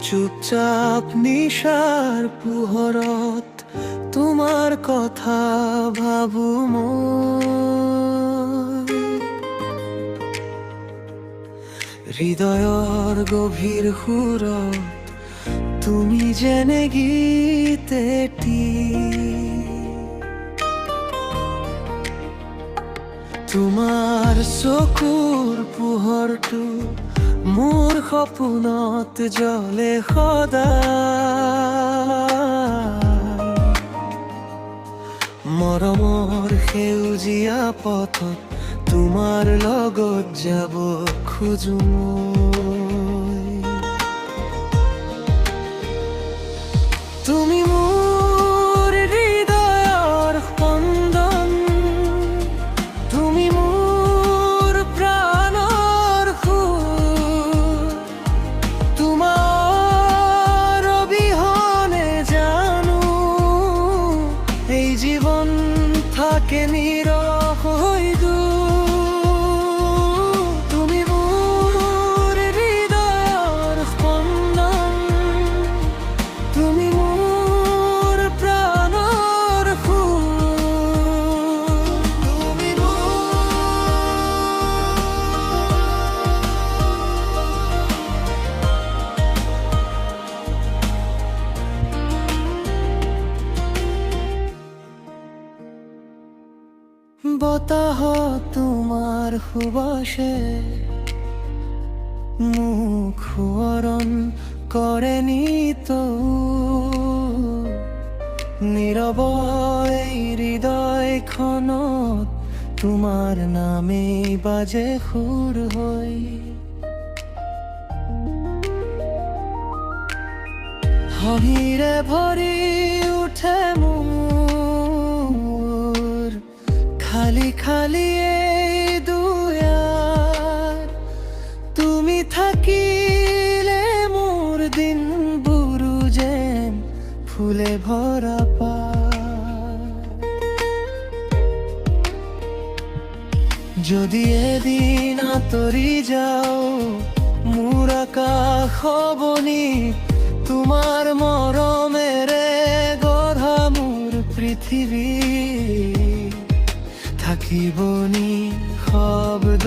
চুপচাপ নিশার পুহরত তোমার কথা ভাবু হৃদয়ৰ গভীর সুরত তুমি যেনে গীতেটি তোমাৰ চকুৰ পোহৰটো মোৰ সপোনত জ্বলে সদায় মৰমৰ সেউজীয়া পথত তোমাৰ লগত যাব খোজো তুমি মোৰ হৃদয়ৰ স্পন্দন তুমি মোৰ প্ৰাণৰ সুৰ তোমাৰ অবিহনে জানো এই জীৱন থাকে নীৰৱ হৈ বতাহ তোমাৰ সুবাসে মুখ সোঁৱৰণ কৰে নিতৌ নীৰৱ এই হৃদয়খনত তোমাৰ নামেই বাজে সুৰ হৈ হাঁহিৰে ভৰি উঠে খালি খালি এই দুয়াৰ তুমি থাকিলে মোৰ দিনবোৰো যেন ফুলে ভৰা পায় যদি এদিন আঁতৰি যাও মোৰ আকাশ বনি তোমাৰ মৰমেৰে গঢ়া মোৰ পৃথিৱী থাকিব নি শব্দ